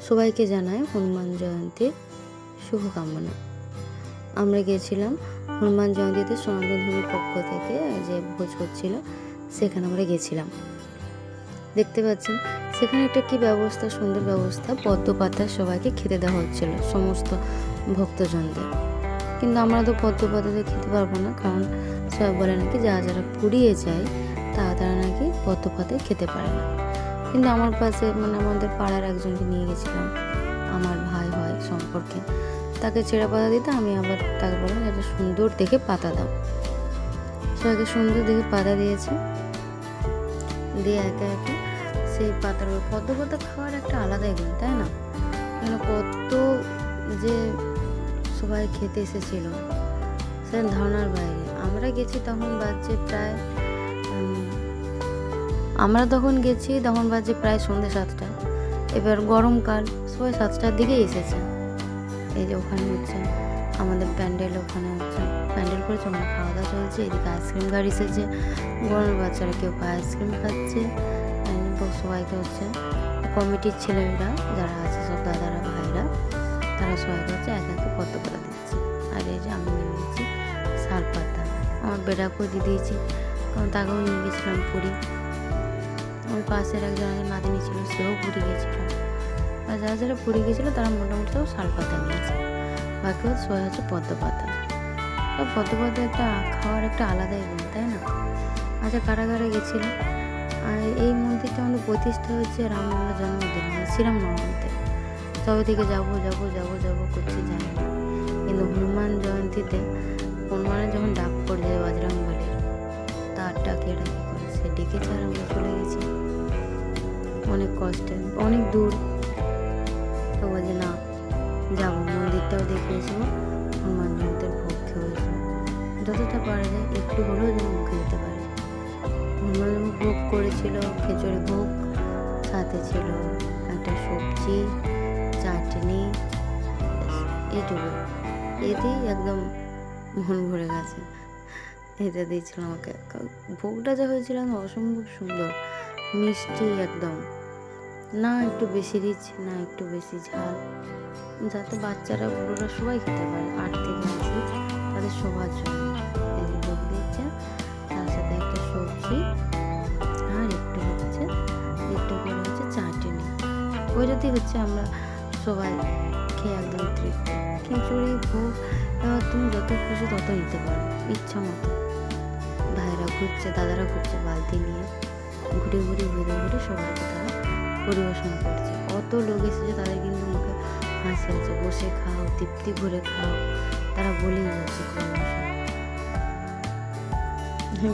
সবাইকে জানাই হনুমান জয়ন্তীর শুভকামনা। আমরা গিয়েছিলাম হনুমান জয়ন্তীতে সনাতন ধর্মের পক্ষ থেকে যে ভোজ হচ্ছিল সেখানে আমরা গেছিলাম। দেখতে পাচ্ছেন সেখানে একটা কি ব্যবস্থা, সুন্দর ব্যবস্থা, পদ্ম পাতা সবাইকে খেতে দেওয়া হচ্ছিল সমস্ত ভক্তজনদের। কিন্তু আমরা তো পদ্ম পাতাতে খেতে পারবো না, কারণ সবাই বলে নাকি যারা পুড়িয়ে যায় তারা নাকি পদ্ম পাতায় খেতে পারে না। কিন্তু আমার পাশে আমাদের পাড়ার একজনকে নিয়ে গেছিলাম, আমার ভাই হয় সম্পর্কে, তাকে ছেঁড়া পাতা দিতে আমি আবার তাকে বললাম একটা সুন্দর দেখে পাতা দাও। সবাইকে সুন্দর দেখে পাতা দিয়েছে, দিয়ে একে একে সেই পাতার পদ্ম পাতা খাওয়ার একটা আলাদাই গুণ, তাই না? কেন কত যে সবাই খেতে এসেছিল সে ধারণার বাইরে। আমরা গেছি তখন বাজছে প্রায় প্রায় সন্ধ্যে 7টা। এবার গরমকাল, সবাই 7টার দিকেই এসেছে। এই যে ওখানে হচ্ছে আমাদের প্যান্ডেল, ওখানে হচ্ছে প্যান্ডেল করেছে, ওখানে খাওয়া দাওয়া চলছে। এদিকে আইসক্রিম গাড়ি এসেছে, গরমের বাচ্চারা কেউ আইসক্রিম খাচ্ছে। সবাইকে হচ্ছে কমিটির ছেলেমেয়েরা যারা আছে, সব দাদারা ভাইরা, তারা সবাইকে হচ্ছে একে একে পদ্ম পাতা দিচ্ছে। আর এই যে আমি নিয়ে নিয়েছি শাল পাতা, আমার বেড়াকেও দিয়ে দিয়েছি, কারণ তাকেও নিয়ে গেছিলাম পুরী। আমার পাশের একজন নাতনি ছিল, সেও পুরী গেছিল। আর যারা পুরী গেছিলো তারা মোটামুটি সব শাল পাতা নিয়েছে, বাকি সবাই হচ্ছে পদ্ম পাতা। পদ্ম পাতা একটা খাওয়ার একটা আলাদাই গুণ, তাই না? আচ্ছা, কারা কারা গেছিল? আর এই মন্দিরটা আমাদের প্রতিষ্ঠা হয়েছে রামলালার জন্মদিন, শ্রীরামনবমীতে। তবে থেকে যাবো করছি, জানি না। কিন্তু হনুমান জয়ন্তীতে হনুমানের যখন ডাক পড়ে যায় বজরংবলীর, তার ডাকে এটা কী করে সে ডেকেছে, আর আমরা চলে গেছি অনেক কষ্টে, অনেক দূর। তো বলছে না যাবো, মন্দিরটাও দেখে এসবো, হনুমান জয়ন্তীর ভোগ খেয়ে এসবো, যতটা পারা যায় একটু হলেও যেন মুখে দিতে পারে। হনুমান ভোগ করেছিল খিচুড়ি ভোগ, সাথে ছিল একটা সবজি, চাটনি, এইটুকু। এতেই একদম মন ভরে গেছে। এটা দিয়েছিল আমাকে। ভোগটা যা হয়েছিল অসম্ভব সুন্দর, মিষ্টি একদম, না একটু বেশি রিচ না একটু বেশি ঝাল, যাতে বাচ্চারা বুড়োরা সবাই খেতে পারে, 8 থেকে 80 তাদের সবার জন্য এই ভোগ দিচ্ছে। তার সাথে একটা সবজি আর একটু করে হচ্ছে চাটনি। ওই যদি হচ্ছে আমরা সবাই খেয়ে একদম তৃপ্তি। খিচুড়ি ভোগ এবার তুমি যত খুশি তত নিতে পারো ইচ্ছা মতো। ভাইরা ঘুরছে, দাদারা ঘুরছে বালতি নিয়ে, ঘুরে সবাইকে তারা পরিবেশন করছে। অত লোক এসেছে, তাদের কিন্তু মুখে হাসি আছে, বসে খাও, তৃপ্তি করে খাও, তারা বলেই যাচ্ছে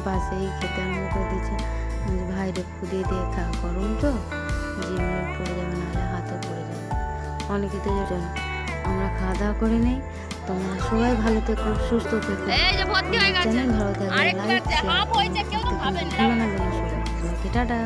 পাশেই খেতে আরম্ভ করে দিচ্ছে। ভাইরে ফুদিয়ে দিয়ে খা, গরম তো জিমে পড়ে যাবে, নাহলে হাতও পড়ে যাবে। অনেকে তো জন্য আমরা খাওয়া দাওয়া করে নেই। তোমরা সবাই ভালো থেকো, সুস্থ থেকো, চ্যানেল ভালো থাকবে, লাইক শেয়ার ভুলো না যেন সবাই। টাটা।